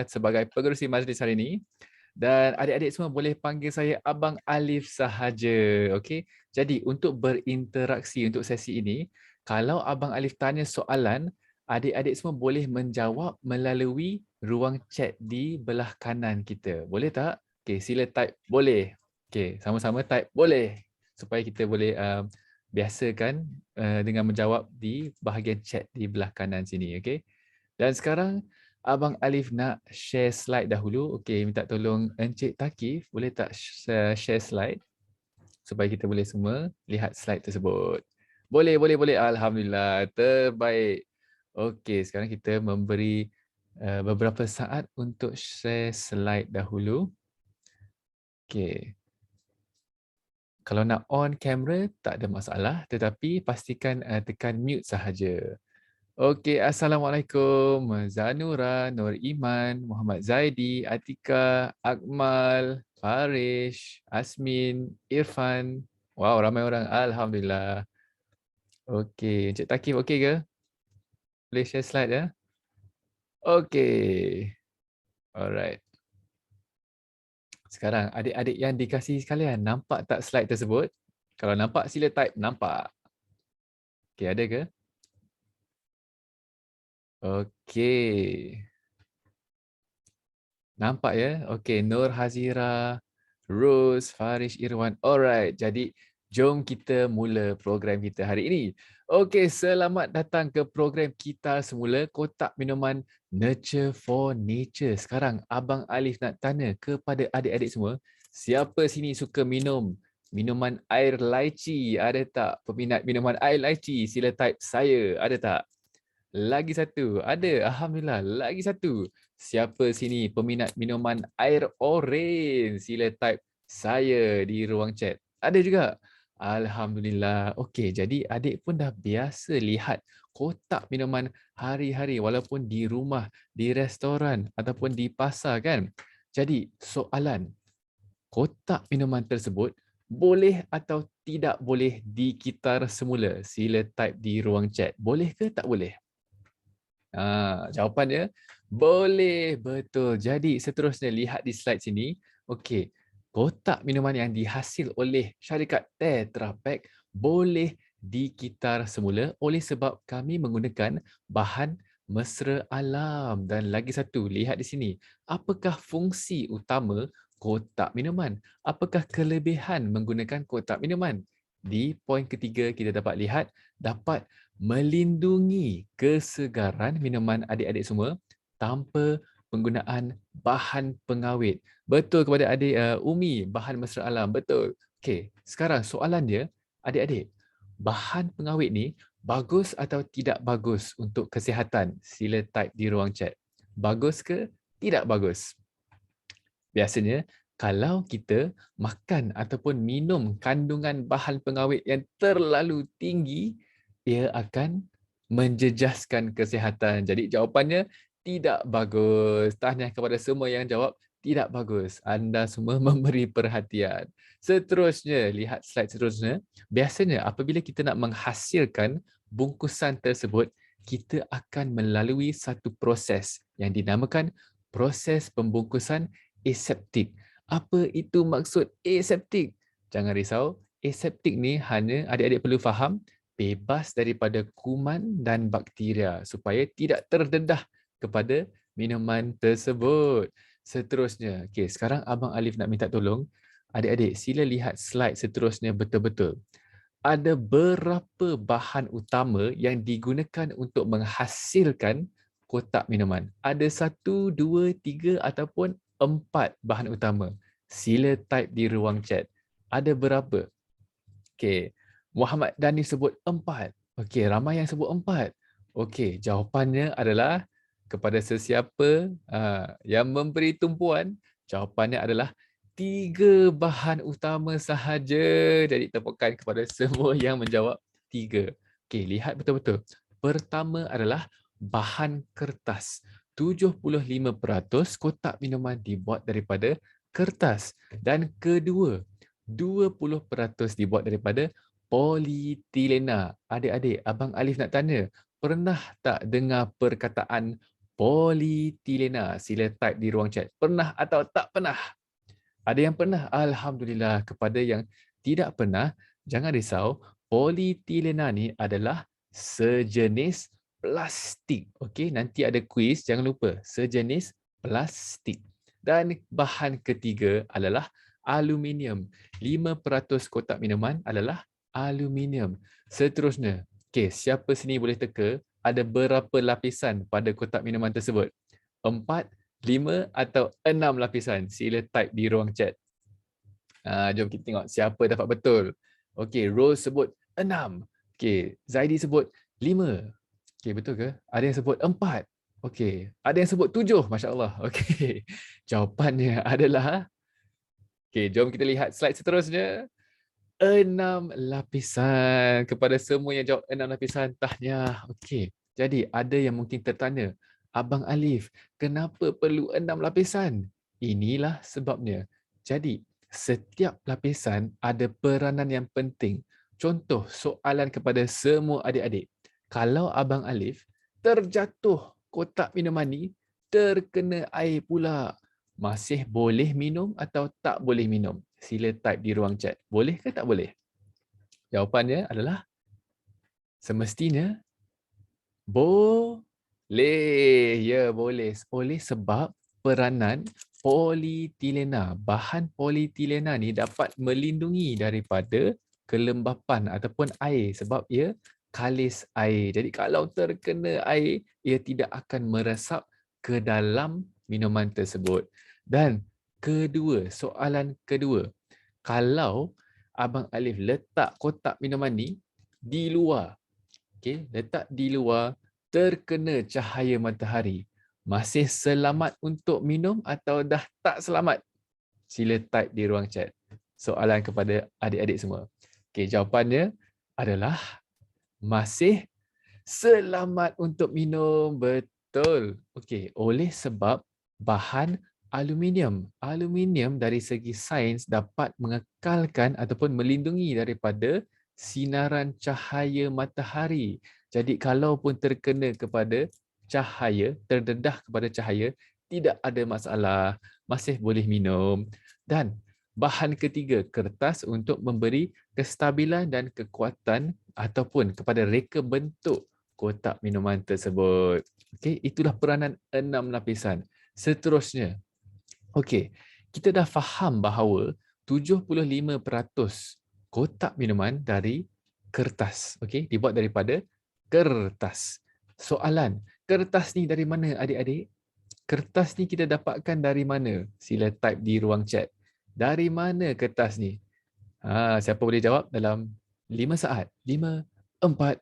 sebagai pengerusi majlis hari ini. Dan adik-adik semua boleh panggil saya Abang Alif sahaja. Okey. Jadi untuk berinteraksi untuk sesi ini, kalau Abang Alif tanya soalan, adik-adik semua boleh menjawab melalui ruang chat di belah kanan kita. Boleh tak? Okey, sila type boleh. Okey, sama-sama type boleh supaya kita boleh biasakan dengan menjawab di bahagian chat di belah kanan sini. Okey. Dan sekarang Abang Alif nak share slide dahulu. Okey, minta tolong Encik Takif, boleh tak share slide supaya kita boleh semua lihat slide tersebut. Boleh, boleh, boleh. Alhamdulillah, terbaik. Okey, sekarang kita memberi beberapa saat untuk share slide dahulu. Okey. Kalau nak on kamera tak ada masalah, tetapi pastikan tekan mute sahaja. Okey, Assalamualaikum. Zanura, Nur Iman, Muhammad Zaidi, Atika, Akmal, Farish, Asmin, Irfan. Wow, ramai orang. Alhamdulillah. Okey, Encik Takif okey ke? Boleh share slide ya? Okey. Alright. Sekarang adik-adik yang dikasihi sekalian, nampak tak slide tersebut? Kalau nampak sila type nampak. Okey, ada ke? Okey. Nampak ya? Okey, Nur Hazira, Rose, Farish, Irwan. Alright, jadi jom kita mula program kita hari ini. Okey, selamat datang ke program kita semula, Kotak Minuman Nurture for Nature. Sekarang Abang Alif nak tanya kepada adik-adik semua, siapa sini suka minum minuman air laici? Ada tak peminat minuman air laici? Sila type saya. Ada tak? Lagi satu. Ada. Alhamdulillah. Lagi satu. Siapa sini peminat minuman air oren? Sila type saya di ruang chat. Ada juga. Alhamdulillah. Okey, jadi adik pun dah biasa lihat kotak minuman hari-hari walaupun di rumah, di restoran ataupun di pasar kan. Jadi soalan, kotak minuman tersebut boleh atau tidak boleh dikitar semula? Sila type di ruang chat. Boleh ke tak boleh? Jawapannya boleh, betul. Jadi seterusnya lihat di slide sini. Okey, kotak minuman yang dihasil oleh syarikat Tetra Pak boleh dikitar semula oleh sebab kami menggunakan bahan mesra alam. Dan lagi satu, lihat di sini. Apakah fungsi utama kotak minuman? Apakah kelebihan menggunakan kotak minuman? Di poin ketiga kita dapat lihat dapat melindungi kesegaran minuman adik-adik semua tanpa penggunaan bahan pengawet. Betul kepada adik Umi, bahan mesra alam. Betul. Okey, sekarang soalan dia, adik-adik, bahan pengawet ni bagus atau tidak bagus untuk kesihatan? Sila type di ruang chat. Bagus ke tidak bagus? Biasanya, kalau kita makan ataupun minum kandungan bahan pengawet yang terlalu tinggi, ia akan menjejaskan kesihatan. Jadi jawapannya tidak bagus. Tahniah kepada semua yang jawab tidak bagus. Anda semua memberi perhatian. Seterusnya, lihat slide seterusnya. Biasanya apabila kita nak menghasilkan bungkusan tersebut, kita akan melalui satu proses yang dinamakan proses pembungkusan aseptik. Apa itu maksud aseptik? Jangan risau, aseptik ni hanya adik-adik perlu faham bebas daripada kuman dan bakteria supaya tidak terdedah kepada minuman tersebut. Seterusnya, okey, sekarang Abang Alif nak minta tolong adik-adik sila lihat slide seterusnya betul-betul. Ada berapa bahan utama yang digunakan untuk menghasilkan kotak minuman? Ada satu, dua, tiga ataupun empat bahan utama. Sila type di ruang chat. Ada berapa? Okey, Muhammad Dani sebut 4. Okey, ramai yang sebut 4. Okey, jawapannya adalah kepada sesiapa yang memberi tumpuan, jawapannya adalah 3 bahan utama sahaja. Jadi tepukan kepada semua yang menjawab 3. Okey, lihat betul-betul. Pertama adalah bahan kertas. 75% kotak minuman dibuat daripada kertas. Dan kedua, 20% dibuat daripada polietilena. Adik-adik, Abang Alif nak tanya, pernah tak dengar perkataan Polietilena. Sila type di ruang chat. Pernah atau tak pernah? Ada yang pernah? Alhamdulillah. Kepada yang tidak pernah, jangan risau. Polietilena ni adalah sejenis plastik. Okey, nanti ada kuis, jangan lupa. Sejenis plastik. Dan bahan ketiga adalah aluminium. 5% kotak minuman adalah aluminium. Seterusnya, okey, siapa sini boleh teka ada berapa lapisan pada kotak minuman tersebut? 4, 5 atau 6 lapisan? Sila type di ruang chat. Jom kita tengok siapa dapat betul. Okey, Rose sebut 6. Okey, Zaidi sebut 5. Okey, betul ke? Ada yang sebut 4. Okey, ada yang sebut 7. Masya-Allah. Okey. Jawapannya adalah, okey, jom kita lihat slide seterusnya. 6 lapisan. Kepada semua yang jawab 6 lapisan, tahniah. Okey. Jadi, ada yang mungkin tertanya, Abang Alif, kenapa perlu 6 lapisan? Inilah sebabnya. Jadi, setiap lapisan ada peranan yang penting. Contoh, soalan kepada semua adik-adik. Kalau Abang Alif terjatuh kotak minuman ni, terkena air pula, masih boleh minum atau tak boleh minum? Sila type di ruang chat. Boleh ke tak boleh? Jawapannya adalah semestinya boleh. Ya, boleh. Boleh sebab peranan polietilena. Bahan polietilena ni dapat melindungi daripada kelembapan ataupun air sebab ia kalis air. Jadi kalau terkena air, ia tidak akan meresap ke dalam minuman tersebut. Dan kedua, soalan kedua. Kalau Abang Alif letak kotak minuman ni di luar, okey, letak di luar, terkena cahaya matahari, masih selamat untuk minum atau dah tak selamat? Sila type di ruang chat. Soalan kepada adik-adik semua. Okey, jawapannya adalah masih selamat untuk minum. Betul. Okey, oleh sebab bahan aluminium. Aluminium dari segi sains dapat mengekalkan ataupun melindungi daripada sinaran cahaya matahari. Jadi kalau pun terkena kepada cahaya, terdedah kepada cahaya, tidak ada masalah, masih boleh minum. Dan bahan ketiga, kertas untuk memberi kestabilan dan kekuatan ataupun kepada reka bentuk kotak minuman tersebut. Okey, itulah peranan 6 lapisan. Seterusnya, okey, kita dah faham bahawa 75% kotak minuman dari kertas. Okey, dibuat daripada kertas. Soalan, kertas ni dari mana adik-adik? Kertas ni kita dapatkan dari mana? Sila type di ruang chat. Dari mana kertas ni? Siapa boleh jawab dalam 5 saat? 5, 4,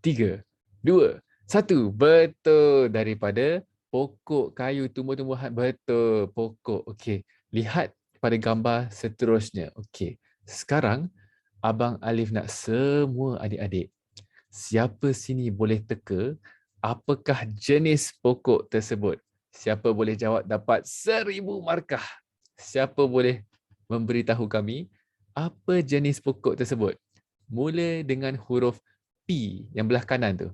3, 2, 1. Betul. Daripada pokok kayu, tumbuh-tumbuhan. Betul. Pokok. Okey. Lihat pada gambar seterusnya. Okey. Sekarang, Abang Alif nak semua adik-adik. Siapa sini boleh teka apakah jenis pokok tersebut? Siapa boleh jawab dapat 1000 markah? Siapa boleh memberitahu kami apa jenis pokok tersebut? Mula dengan huruf P yang belah kanan tu.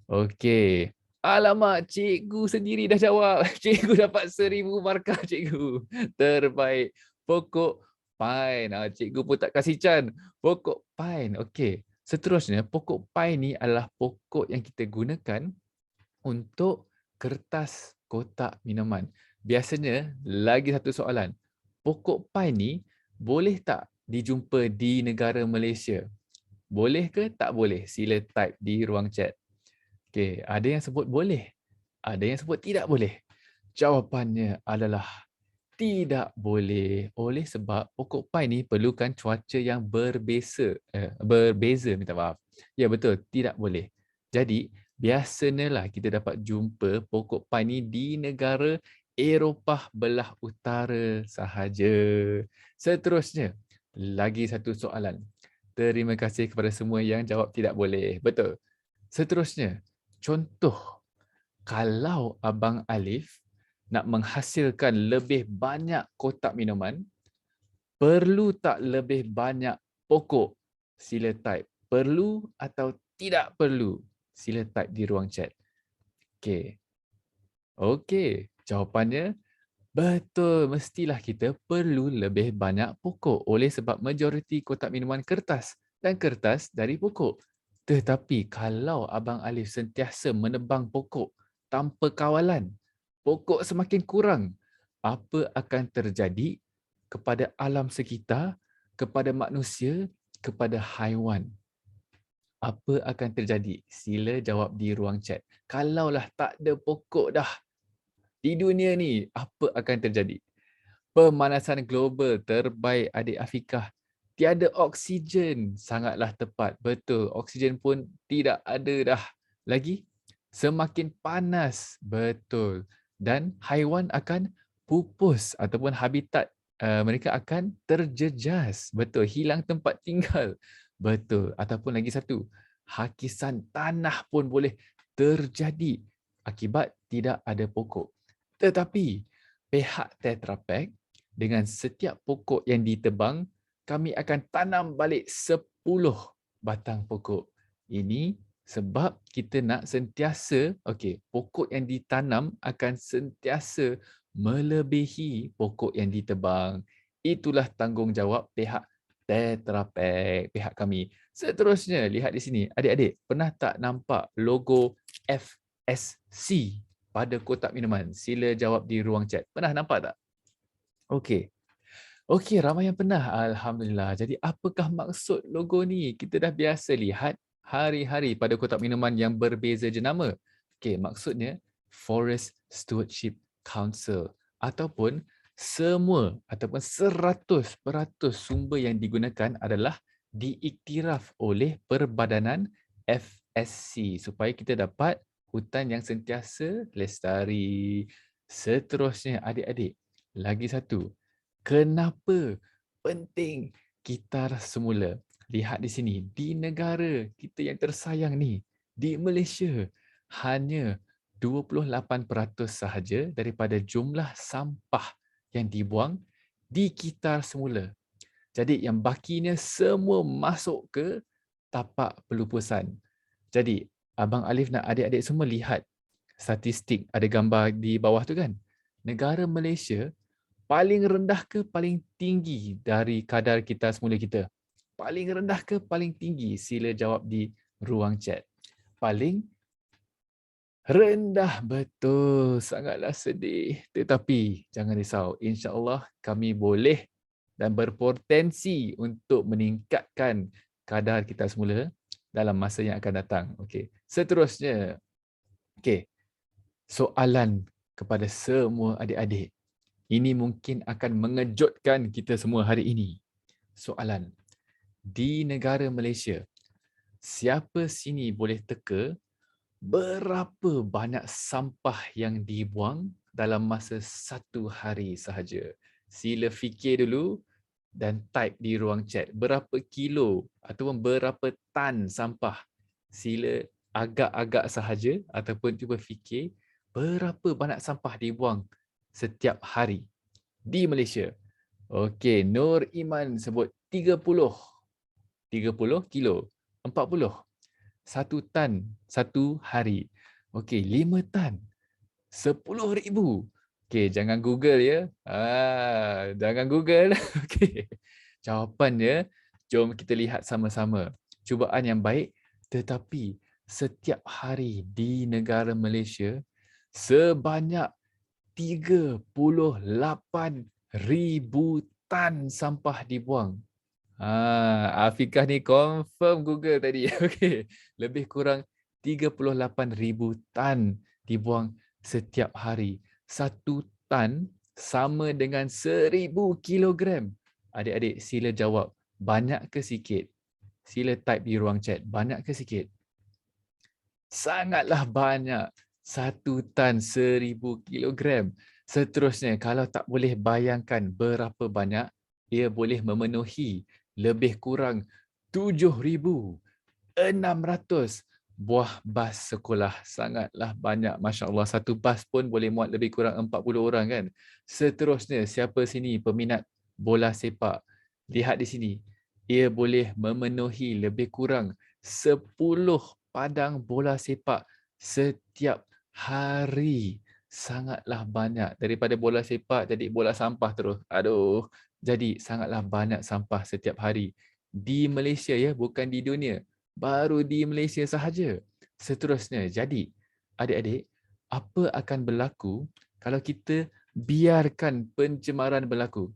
Okey. Alamak, cikgu sendiri dah jawab. Cikgu dapat 1000 markah, cikgu. Terbaik. Pokok pine. Cikgu pun tak kasih can. Pokok pine. Okey. Seterusnya, pokok pine ni adalah pokok yang kita gunakan untuk kertas kotak minuman. Biasanya, lagi satu soalan. Pokok pine ni boleh tak dijumpa di negara Malaysia? Boleh ke tak boleh? Sila type di ruang chat. Okey, ada yang sebut boleh. Ada yang sebut tidak boleh. Jawapannya adalah tidak boleh. Oleh sebab pokok pine ni perlukan cuaca yang berbeza, minta maaf. Ya betul, tidak boleh. Jadi, biasanya lah kita dapat jumpa pokok pine ni di negara Eropah belah utara sahaja. Seterusnya, lagi satu soalan. Terima kasih kepada semua yang jawab tidak boleh. Betul. Seterusnya, contoh, kalau Abang Alif nak menghasilkan lebih banyak kotak minuman, perlu tak lebih banyak pokok? Sila type. Perlu atau tidak perlu? Sila type di ruang chat. Okey. Okey, jawapannya betul. Mestilah kita perlu lebih banyak pokok oleh sebab majoriti kotak minuman kertas dan kertas dari pokok. Tetapi kalau Abang Alif sentiasa menebang pokok tanpa kawalan, pokok semakin kurang. Apa akan terjadi kepada alam sekitar, kepada manusia, kepada haiwan? Apa akan terjadi? Sila jawab di ruang chat. Kalaulah tak ada pokok dah di dunia ni, apa akan terjadi? Pemanasan global terbaik adik Afikah. Tiada oksigen. Sangatlah tepat. Betul. Oksigen pun tidak ada dah. Lagi, semakin panas. Betul. Dan haiwan akan pupus ataupun habitat mereka akan terjejas. Betul. Hilang tempat tinggal. Betul. Ataupun lagi satu, hakisan tanah pun boleh terjadi akibat tidak ada pokok. Tetapi pihak Tetra Pak dengan setiap pokok yang ditebang, kami akan tanam balik 10 batang pokok. Ini sebab kita nak sentiasa, okey, pokok yang ditanam akan sentiasa melebihi pokok yang ditebang. Itulah tanggungjawab pihak Tetra Pak, pihak kami. Seterusnya, lihat di sini. Adik-adik, pernah tak nampak logo FSC pada kotak minuman? Sila jawab di ruang chat. Pernah nampak tak? Okey. Okey, ramai yang pernah. Alhamdulillah. Jadi apakah maksud logo ni? Kita dah biasa lihat hari-hari pada kotak minuman yang berbeza jenama. Okey, maksudnya Forest Stewardship Council ataupun semua ataupun 100% sumber yang digunakan adalah diiktiraf oleh Perbadanan FSC supaya kita dapat hutan yang sentiasa lestari. Seterusnya adik-adik, lagi satu. Kenapa penting kitar semula? Lihat di sini, di negara kita yang tersayang ni, di Malaysia, hanya 28% sahaja daripada jumlah sampah yang dibuang dikitar semula. Jadi yang bakinya semua masuk ke tapak pelupusan. Jadi Abang Alif nak adik-adik semua lihat statistik, ada gambar di bawah tu kan. Negara Malaysia paling rendah ke paling tinggi dari kadar kita semula kita? Paling rendah ke paling tinggi? Sila jawab di ruang chat. Paling rendah, betul. Sangatlah sedih. Tetapi jangan risau. InsyaAllah kami boleh dan berpotensi untuk meningkatkan kadar kita semula dalam masa yang akan datang. Okey. Seterusnya, okey. Soalan kepada semua adik-adik. Ini mungkin akan mengejutkan kita semua hari ini. Soalan. Di negara Malaysia, siapa sini boleh teka berapa banyak sampah yang dibuang dalam masa satu hari sahaja? Sila fikir dulu dan type di ruang chat. Berapa kilo ataupun berapa tan sampah? Sila agak-agak sahaja ataupun cuba fikir berapa banyak sampah dibuang setiap hari di Malaysia. Okey, Nur Iman sebut 30. 30 kilo. 40. 1 tan satu hari. Okey, 5 tan. 10,000. Okey, jangan Google ya. Jangan Google. Okey. Jawapannya, jom kita lihat sama-sama. Cubaan yang baik, tetapi setiap hari di negara Malaysia sebanyak 38,000 tan sampah dibuang. Afikah ni confirm Google tadi. Okey. Lebih kurang 38,000 tan dibuang setiap hari. 1 tan sama dengan 1,000 kilogram. Adik-adik sila jawab. Banyak ke sikit? Sila type di ruang chat. Banyak ke sikit? Sangatlah banyak. 1 tan 1,000 kilogram. Seterusnya, kalau tak boleh bayangkan berapa banyak, ia boleh memenuhi lebih kurang 7,600 buah bas sekolah. Sangatlah banyak. Masya Allah, satu bas pun boleh muat lebih kurang 40 orang kan. Seterusnya, siapa sini peminat bola sepak? Lihat di sini. Ia boleh memenuhi lebih kurang 10 padang bola sepak setiap hari. sangatlah banyak. Daripada bola sepak jadi bola sampah terus. Aduh, jadi sangatlah banyak sampah setiap hari. Di Malaysia ya, bukan di dunia. Baru di Malaysia sahaja. Seterusnya, jadi adik-adik, apa akan berlaku kalau kita biarkan pencemaran berlaku?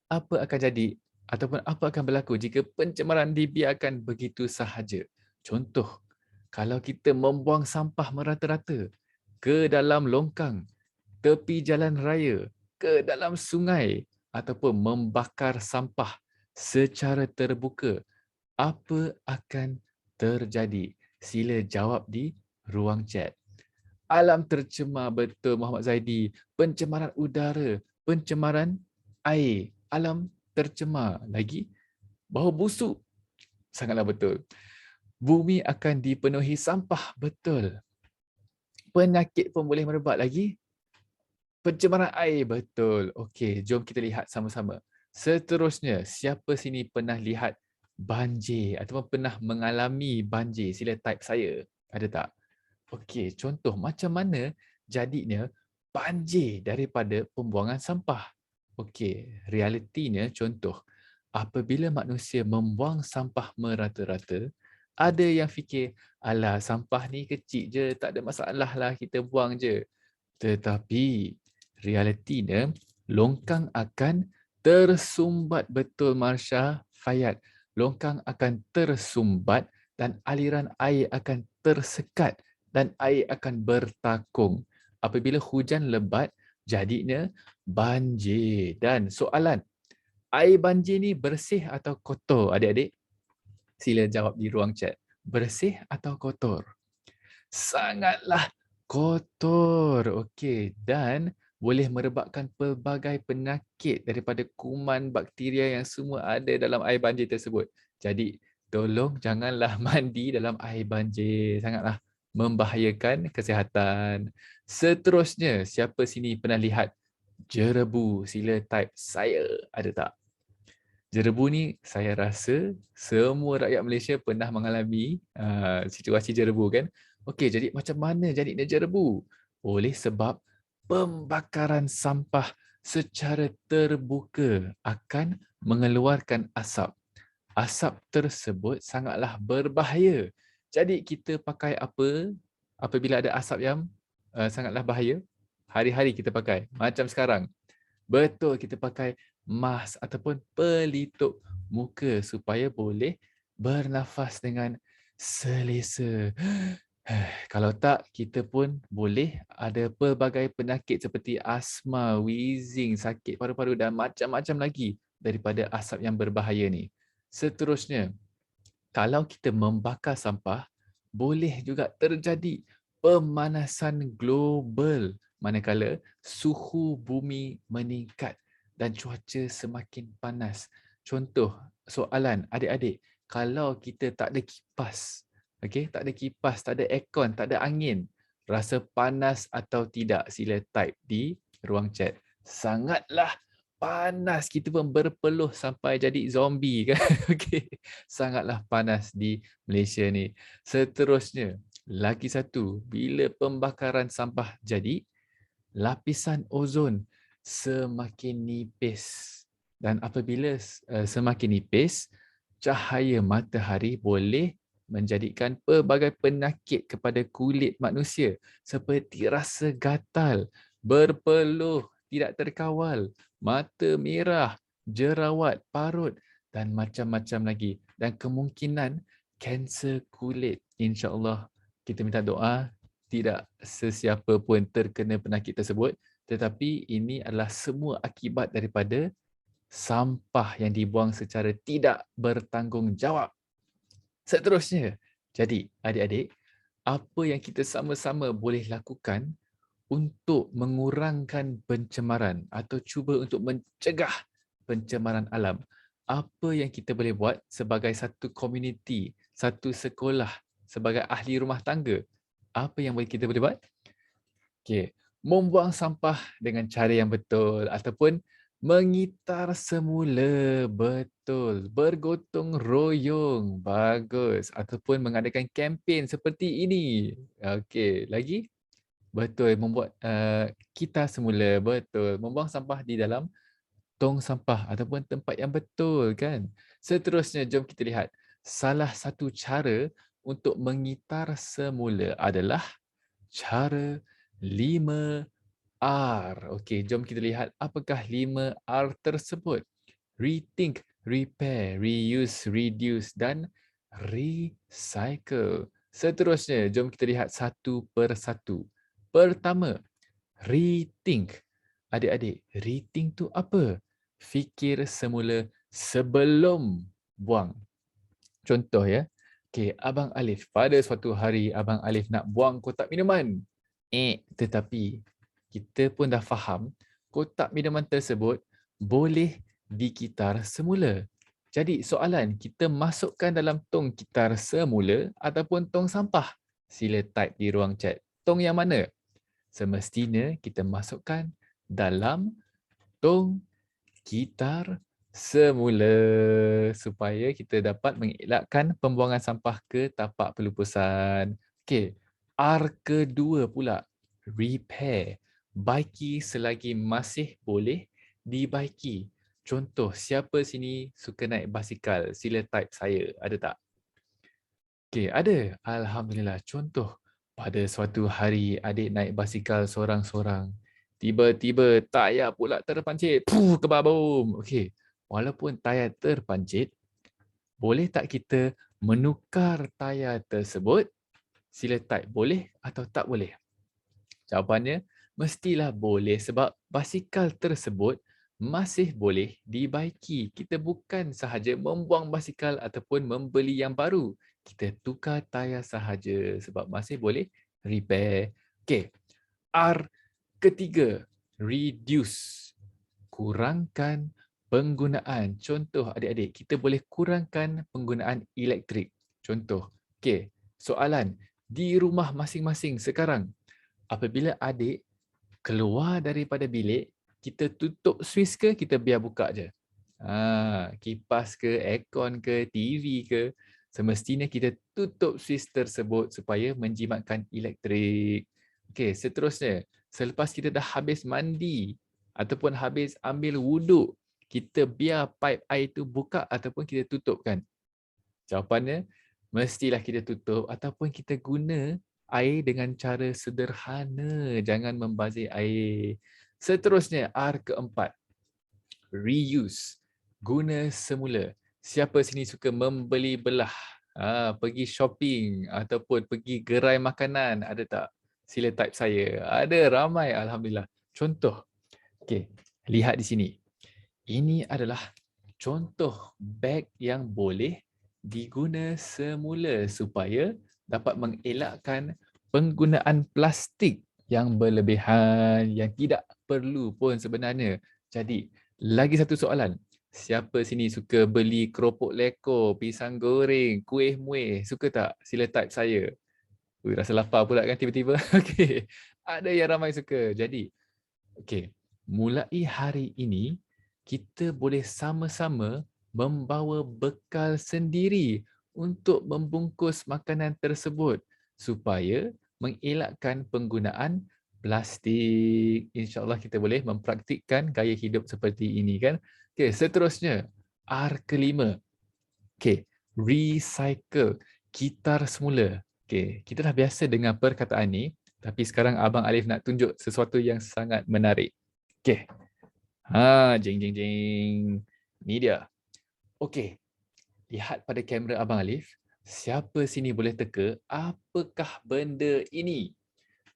Apa akan jadi ataupun apa akan berlaku jika pencemaran dibiarkan begitu sahaja? Contoh, kalau kita membuang sampah merata-rata ke dalam longkang, tepi jalan raya, ke dalam sungai ataupun membakar sampah secara terbuka, apa akan terjadi? Sila jawab di ruang chat. Alam tercemar, betul Muhammad Zaidi. Pencemaran udara, pencemaran air, alam tercemar. Lagi, bau busuk. Sangatlah betul. Bumi akan dipenuhi sampah, betul. Penyakit pun boleh merebak lagi. Pencemaran air, betul. Okey, jom kita lihat sama-sama. Seterusnya, siapa sini pernah lihat banjir ataupun pernah mengalami banjir? Sila type saya. Ada tak? Okey, contoh macam mana jadinya banjir daripada pembuangan sampah. Okey, realitinya contoh, apabila manusia membuang sampah merata-rata, ada yang fikir, alah sampah ni kecil je, tak ada masalah lah kita buang je. Tetapi realitinya longkang akan tersumbat, betul Marsha Fayad. Longkang akan tersumbat dan aliran air akan tersekat dan air akan bertakung. Apabila hujan lebat, jadinya banjir. Dan soalan, air banjir ni bersih atau kotor adik-adik? Sila jawab di ruang chat. Bersih atau kotor? Sangatlah kotor. Okey, dan boleh merebakkan pelbagai penyakit daripada kuman, bakteria yang semua ada dalam air banjir tersebut. Jadi, tolong janganlah mandi dalam air banjir. Sangatlah membahayakan kesihatan. Seterusnya, siapa sini pernah lihat jerebu? Sila type saya. Ada tak? Jerebu ni saya rasa semua rakyat Malaysia pernah mengalami situasi jerebu kan. Okey, jadi macam mana jadinya jerebu? Oleh sebab pembakaran sampah secara terbuka akan mengeluarkan asap. Asap tersebut sangatlah berbahaya. Jadi kita pakai apa apabila ada asap yang sangatlah bahaya? Hari-hari kita pakai. Macam sekarang. Betul, kita pakai mask ataupun pelitup muka supaya boleh bernafas dengan selesa. Kalau tak, kita pun boleh ada pelbagai penyakit seperti asma, wheezing, sakit paru-paru dan macam-macam lagi daripada asap yang berbahaya ni. Seterusnya, kalau kita membakar sampah, boleh juga terjadi pemanasan global manakala suhu bumi meningkat dan cuaca semakin panas. Contoh, soalan adik-adik, kalau kita tak ada kipas, okey, tak ada kipas, tak ada aircon, tak ada angin, rasa panas atau tidak? Sila type di ruang chat. Sangatlah panas, kita pun berpeluh sampai jadi zombie kan. Okey, sangatlah panas di Malaysia ni. Seterusnya, lagi satu, bila pembakaran sampah jadi, lapisan ozon semakin nipis. Dan apabila semakin nipis, cahaya matahari boleh menjadikan pelbagai penyakit kepada kulit manusia seperti rasa gatal, berpeluh, tidak terkawal, mata merah, jerawat parut dan macam-macam lagi. Dan kemungkinan kanser kulit. InsyaAllah kita minta doa tidak sesiapa pun terkena penyakit tersebut, tetapi ini adalah semua akibat daripada sampah yang dibuang secara tidak bertanggungjawab. Seterusnya, jadi adik-adik, apa yang kita sama-sama boleh lakukan untuk mengurangkan pencemaran atau cuba untuk mencegah pencemaran alam? Apa yang kita boleh buat sebagai satu komuniti, satu sekolah, sebagai ahli rumah tangga? Apa yang kita boleh buat? Okey, membuang sampah dengan cara yang betul ataupun mengitar semula, betul. Bergotong royong, bagus. Ataupun mengadakan kempen seperti ini. Okey, lagi? Betul, membuat kita semula, betul. Membuang sampah di dalam tong sampah ataupun tempat yang betul kan. Seterusnya, jom kita lihat. Salah satu cara untuk mengitar semula adalah cara 5R. Okey, jom kita lihat apakah 5R tersebut. Rethink, repair, reuse, reduce dan recycle. Seterusnya, jom kita lihat satu persatu. Pertama, rethink. Adik-adik, rethink tu apa? Fikir semula sebelum buang. Contoh ya. Okey, Abang Alif, pada suatu hari Abang Alif nak buang kotak minuman. Tetapi kita pun dah faham kotak minuman tersebut boleh dikitar semula. Jadi soalan, kita masukkan dalam tong kitar semula ataupun tong sampah? Sila type di ruang chat. Tong yang mana? Semestinya kita masukkan dalam tong kitar semula supaya kita dapat mengelakkan pembuangan sampah ke tapak pelupusan. Okey, R kedua pula, repair. Baiki selagi masih boleh dibaiki. Contoh, siapa sini suka naik basikal? Sila type saya, ada tak? Okey, ada. Alhamdulillah. Contoh, pada suatu hari adik naik basikal seorang-seorang. Tiba-tiba tayar pula terpancit. Puh, kebabum. Okey, walaupun tayar terpancit, boleh tak kita menukar tayar tersebut? Sila type boleh atau tak boleh. Jawapannya, mestilah boleh sebab basikal tersebut masih boleh dibaiki. Kita bukan sahaja membuang basikal ataupun membeli yang baru. Kita tukar tayar sahaja sebab masih boleh repair. Okey, R ketiga, reduce. Kurangkan penggunaan. Contoh adik-adik, kita boleh kurangkan penggunaan elektrik. Contoh, okey, soalan, di rumah masing-masing sekarang, apabila adik keluar daripada bilik, kita tutup suis ke kita biar buka je? Kipas ke, aircon ke, TV ke, semestinya kita tutup suis tersebut supaya menjimatkan elektrik. Okey, seterusnya, selepas kita dah habis mandi ataupun habis ambil wuduk, kita biar pipe air itu buka ataupun kita tutup kan? Jawapannya, mestilah kita tutup ataupun kita guna air dengan cara sederhana. Jangan membazir air. Seterusnya, R keempat. Reuse. Guna semula. Siapa sini suka membeli belah? Pergi shopping ataupun pergi gerai makanan. Ada tak? Sila type saya. Ada, ramai. Alhamdulillah. Contoh. Okey, lihat di sini. Ini adalah contoh beg yang boleh diguna semula supaya dapat mengelakkan penggunaan plastik yang berlebihan, yang tidak perlu pun sebenarnya. Jadi, lagi satu soalan. Siapa sini suka beli keropok lekor, pisang goreng, kuih muih? Suka tak? Sila type saya. Rasa lapar pula kan tiba-tiba. Okey. Ada yang ramai suka. Jadi, okey, mulai hari ini, kita boleh sama-sama membawa bekal sendiri untuk membungkus makanan tersebut supaya mengelakkan penggunaan plastik. InsyaAllah kita boleh mempraktikkan gaya hidup seperti ini kan. Okey, seterusnya, R kelima. Okey, recycle. Kitar semula. Okey, kita dah biasa dengar perkataan ni, tapi sekarang Abang Alif nak tunjuk sesuatu yang sangat menarik. Okey. Jeng jeng jeng. Ni dia. Okey. Lihat pada kamera Abang Alif. Siapa sini boleh teka apakah benda ini?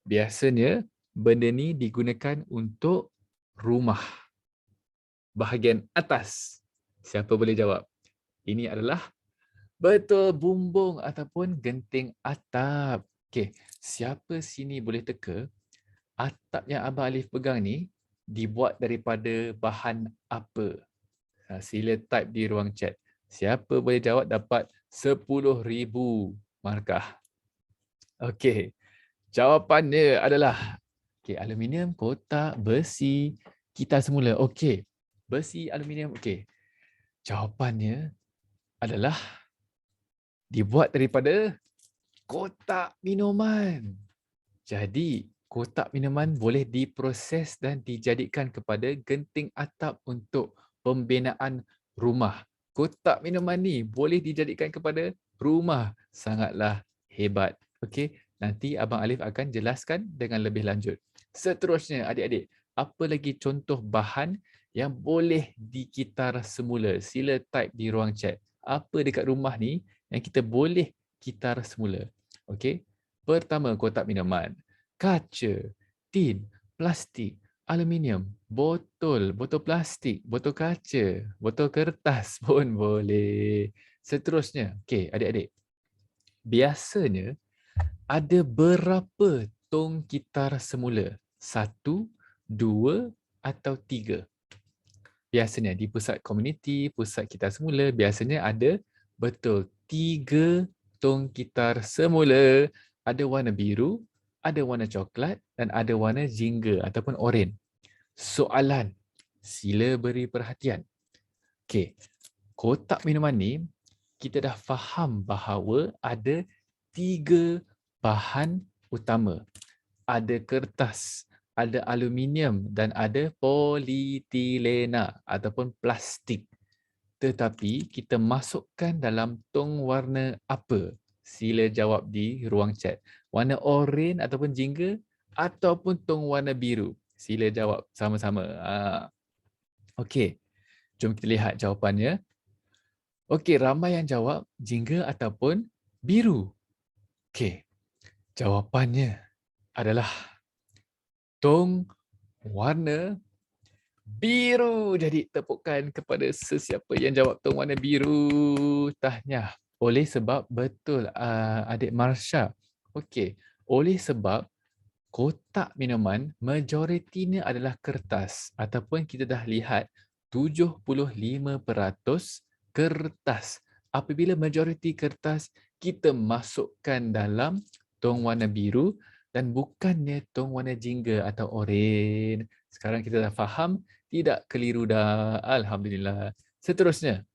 Biasanya benda ni digunakan untuk rumah. Bahagian atas. Siapa boleh jawab? Ini adalah betul bumbung ataupun genting atap. Okey, siapa sini boleh teka atap yang Abang Alif pegang ni dibuat daripada bahan apa? Sila type di ruang chat. Siapa boleh jawab dapat 10,000 markah. Okey, jawapannya adalah aluminium, kotak, besi, kitar semula. Okey, besi, aluminium. Okey, jawapannya adalah dibuat daripada kotak minuman. Jadi, kotak minuman boleh diproses dan dijadikan kepada genting atap untuk pembinaan rumah. Kotak minuman ni boleh dijadikan kepada rumah. Sangatlah hebat. Okey, nanti Abang Alif akan jelaskan dengan lebih lanjut. Seterusnya, adik-adik, apa lagi contoh bahan yang boleh dikitar semula? Sila type di ruang chat. Apa dekat rumah ni yang kita boleh kitar semula? Okey. Pertama, kotak minuman. Kaca, tin, plastik, aluminium, botol plastik, botol kaca, botol kertas pun boleh. Seterusnya, okey adik-adik. Biasanya ada berapa tong kitar semula? 1, 2 atau 3? Biasanya di pusat komuniti, pusat kitar semula, biasanya ada betul 3 tong kitar semula. Ada warna biru, ada warna coklat dan ada warna jingga ataupun oren. Soalan, sila beri perhatian. Okey, kotak minuman ni kita dah faham bahawa ada 3 bahan utama. Ada kertas, ada aluminium dan ada polietilena ataupun plastik. Tetapi kita masukkan dalam tong warna apa? Sila jawab di ruang chat. Warna oren ataupun jingga ataupun tong warna biru? Sila jawab sama-sama. Okey, jom kita lihat jawapannya. Okey, ramai yang jawab jingga ataupun biru. Okey, jawapannya adalah tong warna biru. Jadi tepukan kepada sesiapa yang jawab tong warna biru. Tahniah. Oleh sebab betul adik Marsha. Okey, oleh sebab kotak minuman majoritinya adalah kertas ataupun kita dah lihat 75% kertas. Apabila majoriti kertas, kita masukkan dalam tong warna biru dan bukannya tong warna jingga atau oren. Sekarang kita dah faham, tidak keliru dah. Alhamdulillah. Seterusnya.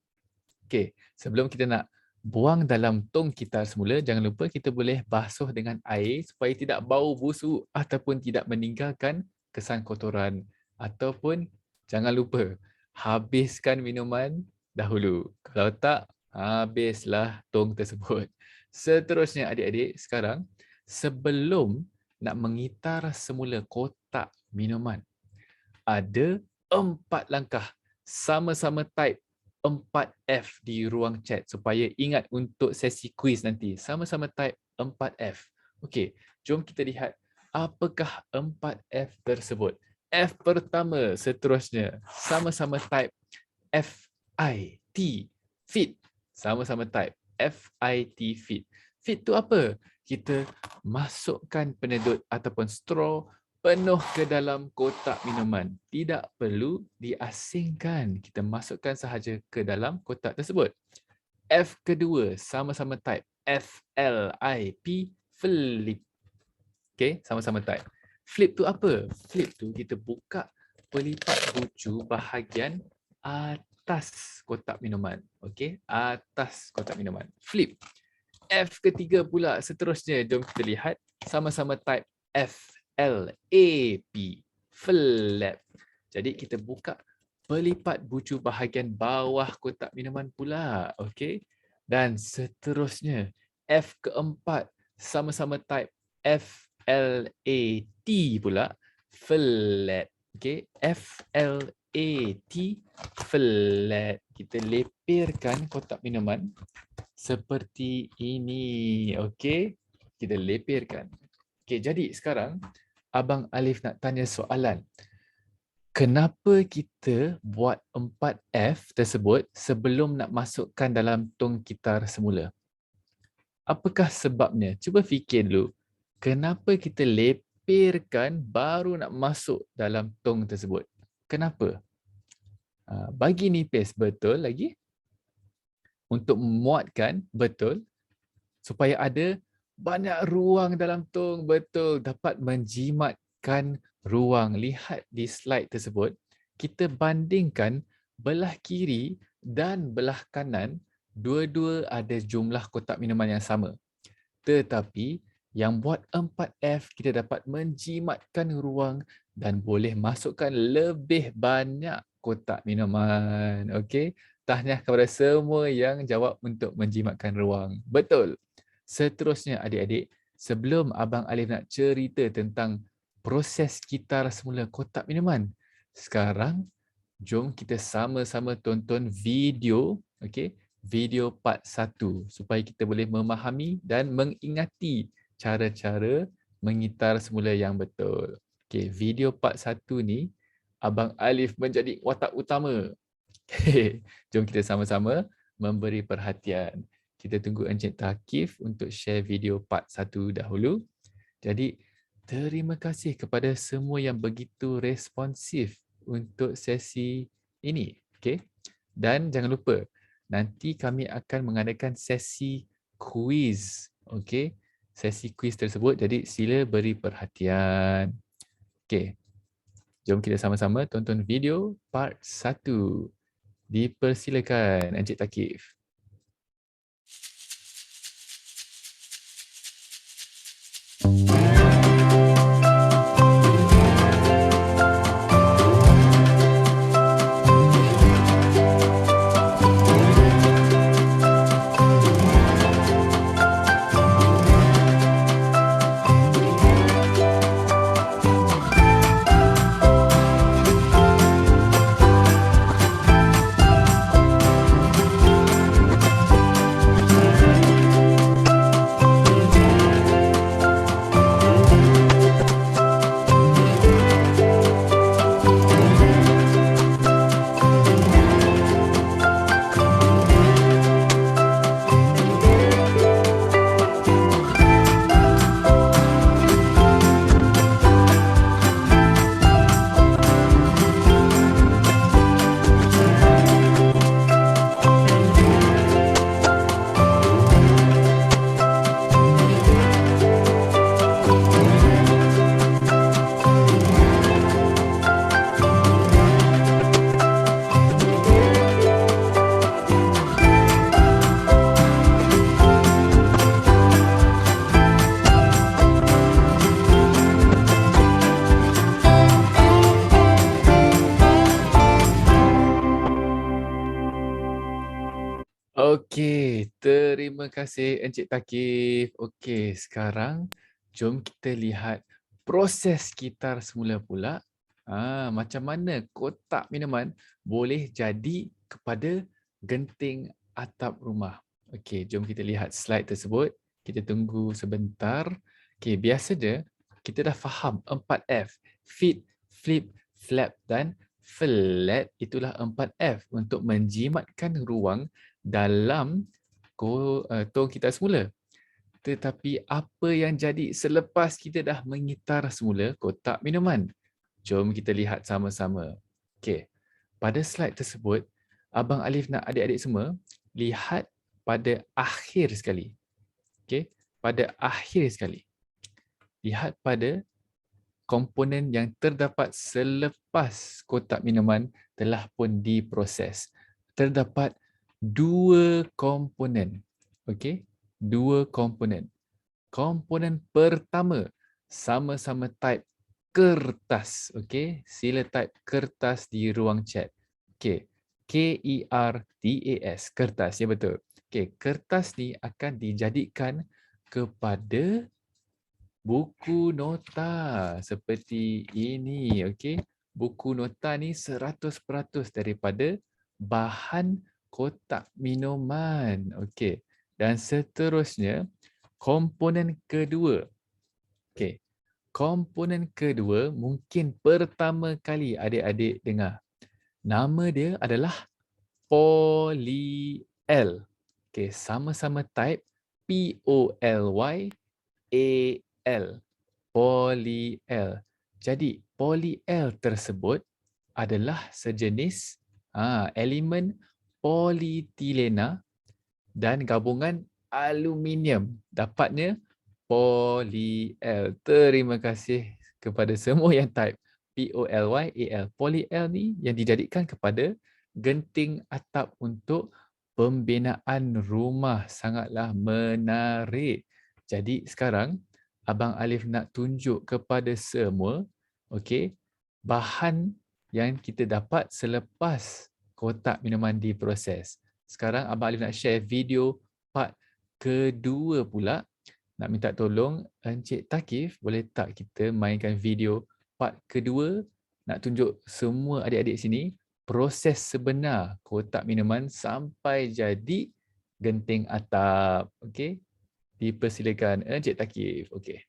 Okey, sebelum kita nak buang dalam tong kitar semula, jangan lupa kita boleh basuh dengan air supaya tidak bau busuk ataupun tidak meninggalkan kesan kotoran. Ataupun jangan lupa habiskan minuman dahulu. Kalau tak, habislah tong tersebut. Seterusnya adik-adik, sekarang sebelum nak mengitar semula kotak minuman, ada 4 langkah. Sama-sama type 4F di ruang chat supaya ingat untuk sesi quiz nanti. Sama-sama type 4F. Okey, jom kita lihat apakah 4F tersebut. F pertama, seterusnya. Sama-sama type FIT, fit. Sama-sama type FIT, fit. Fit tu apa? Kita masukkan penedut ataupun straw penuh ke dalam kotak minuman. Tidak perlu diasingkan. Kita masukkan sahaja ke dalam kotak tersebut. F kedua, sama-sama type. FLIP, flip. Okay, sama-sama type. Flip tu apa? Flip tu kita buka pelipat bucu bahagian atas kotak minuman. Okay, atas kotak minuman. Flip. F ketiga pula, seterusnya. Jom kita lihat. Sama-sama type FLAP, flap. Jadi kita buka pelipat bucu bahagian bawah kotak minuman pula. Okey. Dan seterusnya, F keempat, sama-sama type FLAT pula, flat. Okey, FLAT, flat. Kita lepirkan kotak minuman seperti ini. Okey, kita lepirkan. Okey, jadi sekarang Abang Alif nak tanya soalan. Kenapa kita buat 4F tersebut sebelum nak masukkan dalam tong kitar semula? Apakah sebabnya? Cuba fikir dulu. Kenapa kita lepirkan baru nak masuk dalam tong tersebut? Kenapa? Bagi nipis, betul lagi. Untuk memuatkan, betul. Supaya ada banyak ruang dalam tong, betul. Dapat menjimatkan ruang. Lihat di slide tersebut, kita bandingkan belah kiri dan belah kanan, dua-dua ada jumlah kotak minuman yang sama. Tetapi Yang buat 4F, kita dapat menjimatkan ruang dan boleh masukkan lebih banyak kotak minuman. Okey, tahniah kepada semua yang jawab untuk menjimatkan ruang. Betul. Seterusnya adik-adik, sebelum Abang Alif nak cerita tentang proses kitar semula kotak minuman, sekarang jom kita sama-sama tonton video, okey, video part 1 supaya kita boleh memahami dan mengingati cara-cara mengitar semula yang betul. Okey, video part 1 ni Abang Alif menjadi watak utama. Jom kita sama-sama memberi perhatian. Kita tunggu Encik Thaqif untuk share video part 1 dahulu. Jadi, terima kasih kepada semua yang begitu responsif untuk sesi ini. Okay? Dan jangan lupa, nanti kami akan mengadakan sesi quiz. Okay? Sesi quiz tersebut, jadi sila beri perhatian. Okay. Jom kita sama-sama tonton video part 1. Dipersilakan Encik Thaqif. Okey, terima kasih Encik Thaqif. Okey, sekarang jom kita lihat proses kitar semula pula. Macam mana kotak minuman boleh jadi kepada genting atap rumah. Okey, jom kita lihat slide tersebut. Kita tunggu sebentar. Okey, biasa je kita dah faham 4F. Fit, flip, flap dan flat. Itulah 4F untuk menjimatkan ruang dalam tong kita semula. Tetapi apa yang jadi selepas kita dah mengitar semula kotak minuman? Jom kita lihat sama-sama. Okey. Pada slide tersebut, Abang Alif nak adik-adik semua lihat pada akhir sekali. Okey, pada akhir sekali. Lihat pada komponen yang terdapat selepas kotak minuman telah pun diproses. Terdapat dua komponen. Okey, dua komponen. Komponen pertama sama-sama type kertas. Okey, sila type kertas di ruang chat. Okey, KERTAS, kertas, ya betul. Okey, kertas ni akan dijadikan kepada buku nota seperti ini. Okey, buku nota ni 100% daripada bahan kotak minuman. Okey. Dan seterusnya, komponen kedua. Okey. Komponen kedua mungkin pertama kali adik-adik dengar. Nama dia adalah polyl. Okey, sama-sama type POLYAL. Polyl. Jadi, polyl tersebut adalah sejenis elemen polietilena dan gabungan aluminium. Dapatnya polyl. Terima kasih kepada semua yang type POLYAL. Polyl ni yang dijadikan kepada genting atap untuk pembinaan rumah. Sangatlah menarik. Jadi sekarang Abang Alif nak tunjuk kepada semua, okey, bahan yang kita dapat selepas kotak minuman diproses. Sekarang Abang Alif nak share video part kedua pula. Nak minta tolong Encik Takif, boleh tak kita mainkan video part kedua, nak tunjuk semua adik-adik sini proses sebenar kotak minuman sampai jadi genting atap. Okey, dipersilakan Encik Takif. Okey.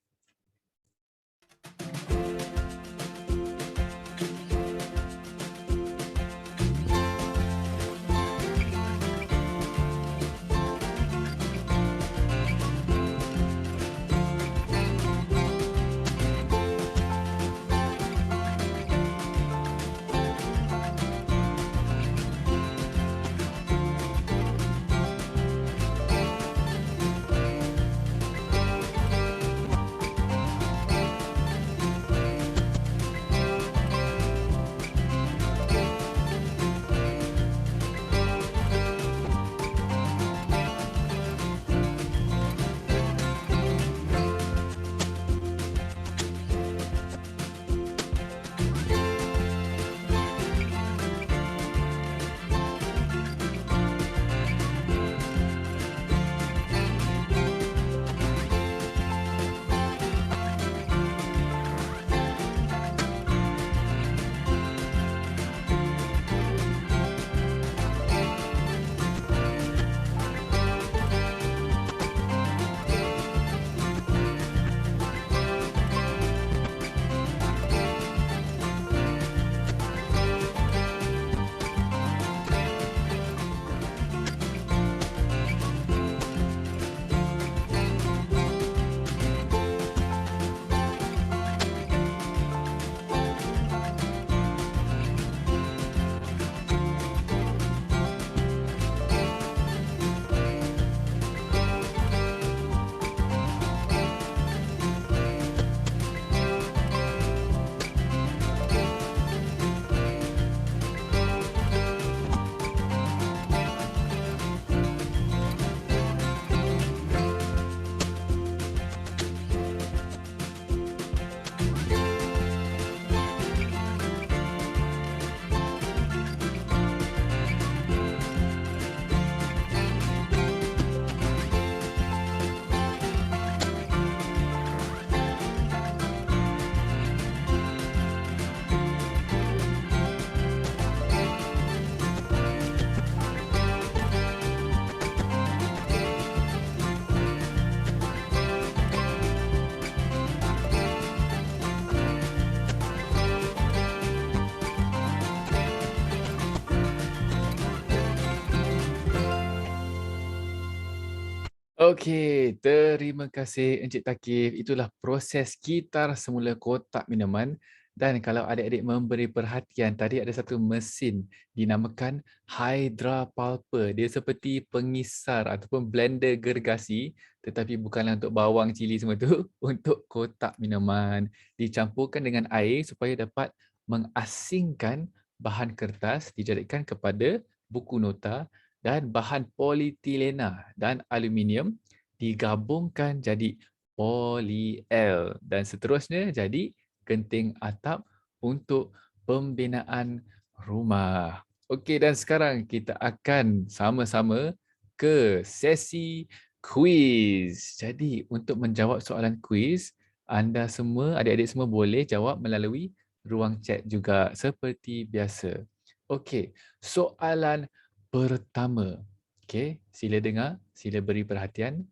Okey, terima kasih Encik Takif. Itulah proses kitar semula kotak minuman. Dan kalau adik-adik memberi perhatian, tadi ada satu mesin dinamakan Hydra Pulper. Dia seperti pengisar ataupun blender gergasi, tetapi bukanlah untuk bawang, cili semua tu, untuk kotak minuman. Dicampurkan dengan air supaya dapat mengasingkan bahan kertas dijadikan kepada buku nota, dan bahan polietilena dan aluminium digabungkan jadi polyl dan seterusnya jadi genting atap untuk pembinaan rumah. Okey, dan sekarang kita akan sama-sama ke sesi kuis. Jadi untuk menjawab soalan kuis, anda semua, adik-adik semua boleh jawab melalui ruang chat juga seperti biasa. Okey, soalan pertama. Okey, sila dengar, sila beri perhatian.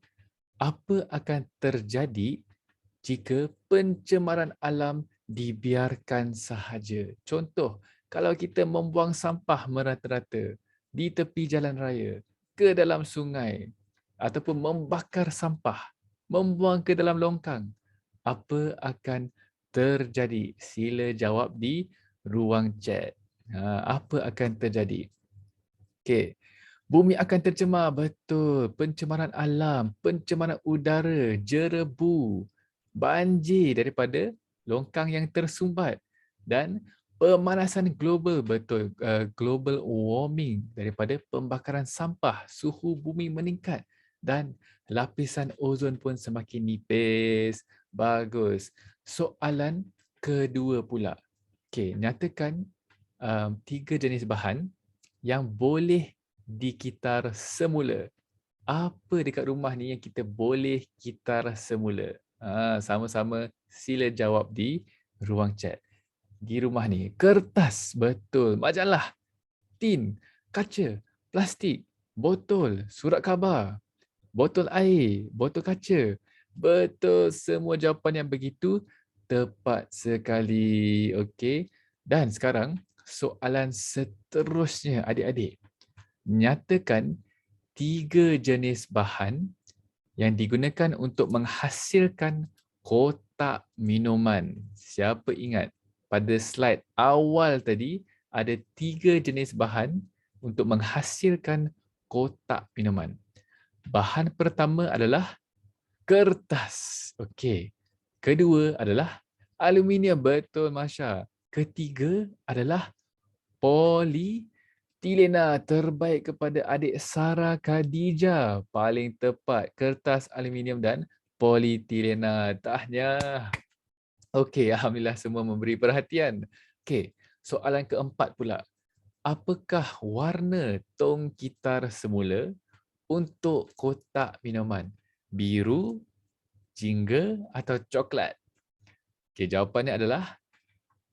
Apa akan terjadi jika pencemaran alam dibiarkan sahaja? Contoh, kalau kita membuang sampah merata-rata di tepi jalan raya, ke dalam sungai, ataupun membakar sampah, membuang ke dalam longkang, apa akan terjadi? Sila jawab di ruang chat. Apa akan terjadi? Okey. Bumi akan tercemar, betul. Pencemaran alam, pencemaran udara, jerebu, banjir daripada longkang yang tersumbat dan pemanasan global, betul. Global warming daripada pembakaran sampah, suhu bumi meningkat dan lapisan ozon pun semakin nipis. Bagus. Soalan kedua pula. Okey, nyatakan 3 jenis bahan yang boleh dikitar semula. Apa dekat rumah ni yang kita boleh kitar semula? Sama-sama sila jawab di ruang chat. Di rumah ni, kertas, betul. Majalah, tin, kaca, plastik, botol, surat khabar, botol air, botol kaca. Betul, semua jawapan yang begitu tepat sekali. Okey. Dan sekarang, soalan seterusnya adik-adik. Nyatakan 3 jenis bahan yang digunakan untuk menghasilkan kotak minuman. Siapa ingat pada slide awal tadi ada 3 jenis bahan untuk menghasilkan kotak minuman. Bahan pertama adalah kertas. Okey. Kedua adalah aluminium. Betul, Masya. Ketiga adalah polietilena. Terbaik kepada adik Sarah Khadijah. Paling tepat. Kertas, aluminium dan polietilena. Tahniah. Okey, Alhamdulillah semua memberi perhatian. Okey, soalan keempat pula. Apakah warna tong gitar semula untuk kotak minuman? Biru, jingga atau coklat? Okey, jawapannya adalah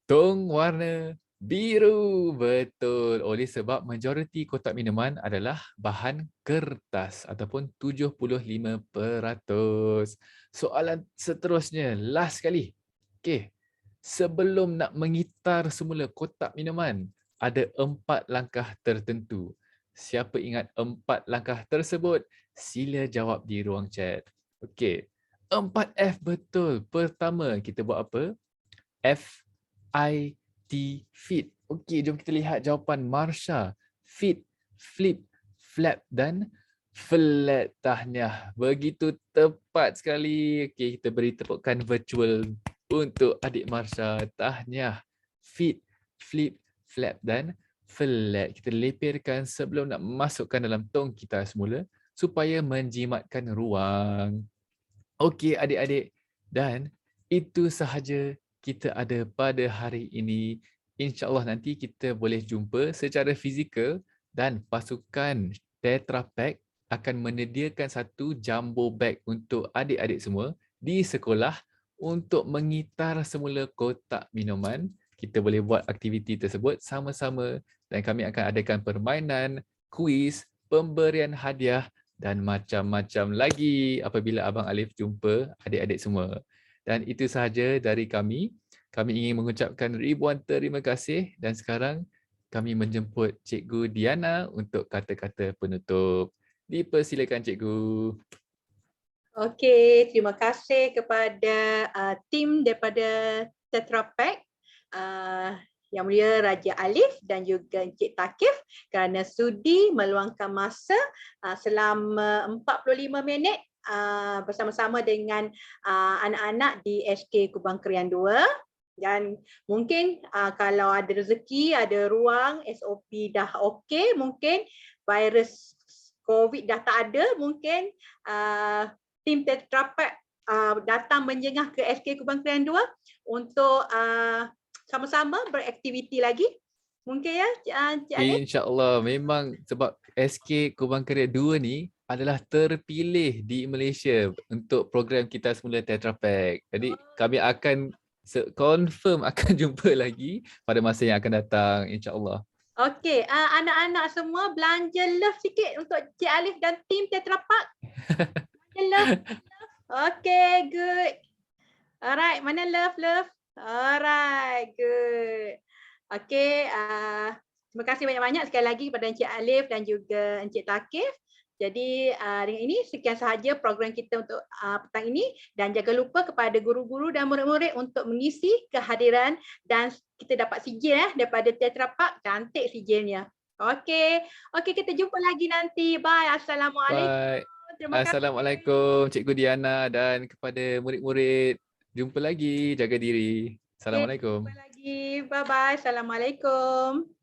tong warna biru. Betul. Oleh sebab majoriti kotak minuman adalah bahan kertas ataupun 75%. Soalan seterusnya, last sekali. Okey. Sebelum nak mengitar semula kotak minuman, ada 4 langkah tertentu. Siapa ingat 4 langkah tersebut? Sila jawab di ruang chat. Okey. 4F betul. Pertama, kita buat apa? FIT, fit. Okey, jom kita lihat jawapan Marsha. Fit, flip, flap dan flat. Tahniah. Begitu tepat sekali. Okey, kita beri tepukan virtual untuk adik Marsha. Tahniah. Fit, flip, flap dan flat. Kita lepirkan sebelum nak masukkan dalam tong kita semula supaya menjimatkan ruang. Okey adik-adik, dan itu sahaja kita ada pada hari ini. InsyaAllah nanti kita boleh jumpa secara fizikal dan pasukan Tetra Pak akan menyediakan satu jumbo bag untuk adik-adik semua di sekolah untuk mengitar semula kotak minuman. Kita boleh buat aktiviti tersebut sama-sama dan kami akan adakan permainan, kuis, pemberian hadiah dan macam-macam lagi apabila Abang Alif jumpa adik-adik semua. Dan itu sahaja dari kami. Kami ingin mengucapkan ribuan terima kasih dan sekarang kami menjemput Cikgu Diana untuk kata-kata penutup. Dipersilakan Cikgu. Okey, terima kasih kepada tim daripada Tetra Pak, Yang Mulia Raja Alif dan juga Encik Thaqif kerana sudi meluangkan masa selama 45 minit bersama-sama dengan anak-anak di SK Kubang Krian 2. Dan mungkin kalau ada rezeki, ada ruang, SOP dah okey, mungkin virus COVID dah tak ada, mungkin tim Tetra Pak datang menjengah ke SK Kubang Krian 2 untuk sama-sama beraktiviti lagi. Mungkin ya, Cik Alif? InsyaAllah, memang sebab SK Kubang Krian 2 ni adalah terpilih di Malaysia untuk program kita semula Tetra Pak. Jadi kami akan confirm akan jumpa lagi pada masa yang akan datang, insyaAllah. Okey, anak-anak semua belanja love sikit untuk Cik Alif dan tim Tetra Pak. Belanja love. Okey, good. Alright, mana love? Alright, good. Okey, terima kasih banyak-banyak sekali lagi kepada Encik Alif dan juga Encik Thaqif. Jadi dengan ini sekian sahaja program kita untuk petang ini dan jangan lupa kepada guru-guru dan murid-murid untuk mengisi kehadiran dan kita dapat sijil daripada Tetra Pak. Cantik sijilnya. Okey, kita jumpa lagi nanti. Bye. Assalamualaikum. Bye. Terima kasih. Assalamualaikum Cikgu Diana dan kepada murid-murid. Jumpa lagi, jaga diri. Okay, Assalamualaikum. jumpa lagi. Bye-bye. Assalamualaikum.